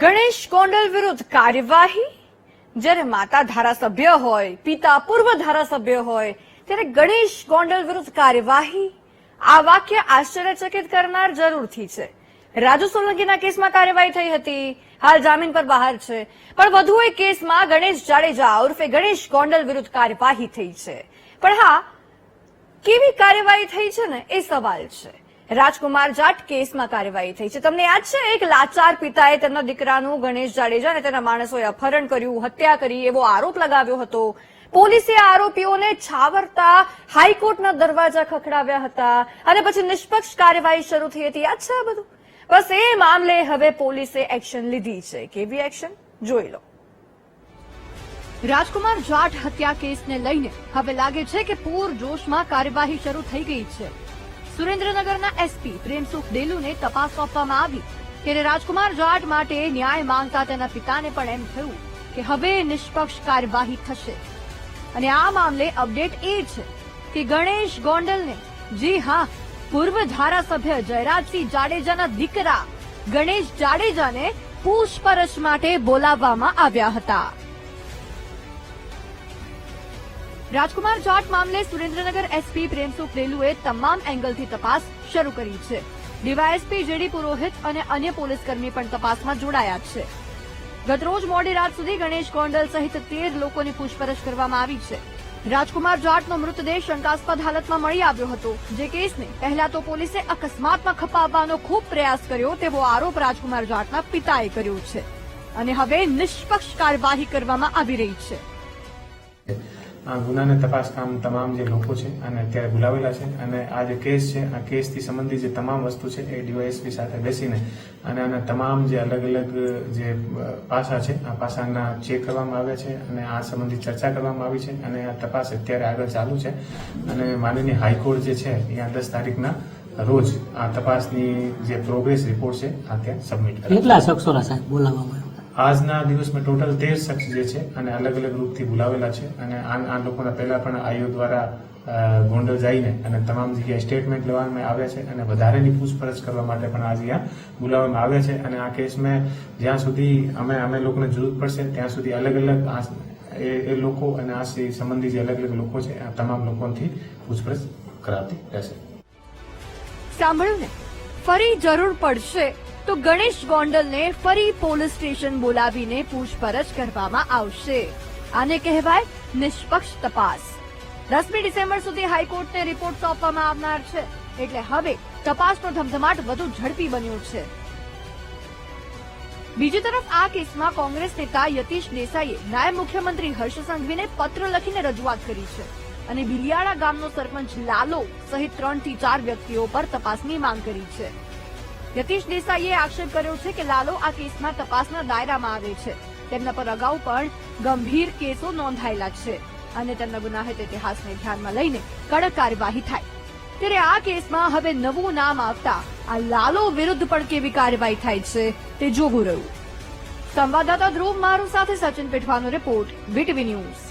ગણેશ ગોંડલ વિરુદ્ધ કાર્યવાહી? જ્યારે માતા ધારાસભ્ય હોય, પિતા પૂર્વ ધારાસભ્ય હોય, ત્યારે ગણેશ ગોંડલ વિરુદ્ધ કાર્યવાહી? આ વાક્ય આશ્ચર્યચકિત કરનાર જરૂરથી છે. રાજુ સોલંકીના કેસમાં કાર્યવાહી થઈ હતી, હાલ જામીન પર બહાર છે. પણ વધુ એક કેસમાં ગણેશ જાડેજા ઉર્ફે ગણેશ ગોંડલ વિરુદ્ધ કાર્યવાહી થઈ છે. પણ હા, કેવી કાર્યવાહી થઈ છે ને એ સવાલ છે. રાજકુમાર જાટ કેસમાં કાર્યવાહી થઈ છે. તમને યાદ છે, એક લાચાર પિતાએ તેમના દીકરાનું ગણેશ જાડેજા અને તેના માણસોએ અપહરણ કર્યું, હત્યા કરી એવો આરોપ લગાવ્યો હતો. પોલીસે આરોપીઓને છાવરતા હાઈકોર્ટના દરવાજા ખખડાવ્યા હતા અને પછી નિષ્પક્ષ કાર્યવાહી શરૂ થઈ હતી. યાદ છે આ બધું? બસ એ મામલે હવે પોલીસે એક્શન લીધી છે. કેવી એક્શન જોઈ લો. રાજકુમાર જાટ હત્યા કેસને લઈને હવે લાગે છે કે પૂરજોશમાં કાર્યવાહી શરૂ થઈ ગઈ છે. સુરેન્દ્રનગરના એસપી પ્રેમસુખ ડેલુને તપાસ સોંપવામાં આવી ત્યારે રાજકુમાર જાટ માટે ન્યાય માંગતા તેના પિતાને પણ એમ થયું કે હવે નિષ્પક્ષ કાર્યવાહી થશે. અને આ મામલે અપડેટ એ છે કે ગણેશ ગોંડલને, જી હા, પૂર્વ ધારાસભ્ય જયરાજસિંહ જાડેજાના દીકરા ગણેશ જાડેજાને પૂછપરછ માટે બોલાવવામાં આવ્યા હતા. રાજકુમાર જાટ મામલે સુરેન્દ્રનગર એસપી પ્રેમસુખ ડેલુએ તમામ એંગલથી તપાસ શરૂ કરી છે. ડીવાયએસપી જેડી પુરોહિત અને અન્ય પોલીસકર્મી પણ તપાસમાં જોડાયા છે. ગતરોજ મોડી રાત સુધી ગણેશ ગોંડલ સહિત 13 લોકોની પૂછપરછ કરવામાં આવી છે. રાજકુમાર જાટનો મૃતદેહ શંકાસ્પદ હાલતમાં મળી આવ્યો હતો, જે કેસને પહેલા તો પોલીસે અકસ્માતમાં ખપાવવાનો ખૂબ પ્રયાસ કર્યો તેવો આરોપ રાજકુમાર જાટના પિતાએ કર્યો છે. અને હવે નિષ્પક્ષ કાર્યવાહી કરવામાં આવી રહી છે. આ ગુનાને તપાસ કામ તમામ જે લોકો છે અને અત્યારે બોલાવેલા છે અને આ જે કેસ છે, આ કેસથી સંબંધિત જે તમામ વસ્તુ છે એ ડીવાયએસપી સાથે બેસીને અને આના તમામ જે અલગ અલગ જે પાસા છે આ પાસાના ચેક કરવામાં આવ્યા છે અને આ સંબંધિત ચર્ચા કરવામાં આવી છે અને આ તપાસ અત્યારે આગળ ચાલુ છે. અને માનનીય હાઈકોર્ટ જે છે અહીંયા 10 તારીખના રોજ આ તપાસની જે પ્રોગ્રેસ રિપોર્ટ છે આ ત્યાં સબમિટ કરે. કેટલા શખ્સોના સાહેબ બોલાવવામાં આજના દિવસમાં ટોટલ 13 શખ્સ જે છે અને અલગ અલગ રૂપથી બોલાવેલા છે અને આ લોકોના પહેલા પણ આઈઓ દ્વારા ગોંડલ જઈને અને તમામ જગ્યાએ સ્ટેટમેન્ટ લેવામાં આવ્યા છે અને વધારેની પૂછપરછ કરવા માટે પણ આજે અહીંયા બોલાવવામાં આવ્યા છે. અને આ કેસમાં જ્યાં સુધી અમે લોકોને જરૂર પડશે ત્યાં સુધી અલગ અલગ એ લોકો અને આ સંબંધી જે અલગ અલગ લોકો છે આ તમામ લોકોથી પૂછપરછ કરાવતી રહેશે. સાંભળ્યું ને? ફરી જરૂર પડશે તો ગણેશ ગોંડલને ફરી પોલીસ સ્ટેશન બોલાવીને પૂછપરછ કરવામાં આવશે. આને કહેવાય નિષ્પક્ષ તપાસ. 10મી ડિસેમ્બર સુધી હાઈકોર્ટને રિપોર્ટ સોંપવામાં આવનાર છે, એટલે હવે તપાસનો ધમધમાટ વધુ ઝડપી બન્યો છે. બીજી તરફ આ કેસમાં કોંગ્રેસ નેતા યતીશ દેસાઈએ નાયબ મુખ્યમંત્રી હર્ષ સંઘવીને પત્ર લખીને રજૂઆત કરી છે અને બિલિયાળા ગામનો સરપંચ લાલો સહિત 3 થી 4 વ્યક્તિઓ પર તપાસની માંગ કરી છે. યતીશ દેસાઈએ આક્ષેપ કર્યો છે કે લાલો આ કેસમાં તપાસના દાયરામાં આવે છે. તેમના પર અગાઉ પણ ગંભીર કેસો નોંધાયેલા છે અને તેમના ગુનાહિત ઇતિહાસને ધ્યાનમાં લઈને કડક કાર્યવાહી થાય. ત્યારે આ કેસમાં હવે નવું નામ આવતા આ લાલો વિરુદ્ધ પણ કેવી કાર્યવાહી થાય છે તે જોવું રહ્યું. સંવાદદાતા ધ્રુવ મારું સાથે સચિન પીઠવાનો રિપોર્ટ, વીટીવી ન્યૂઝ.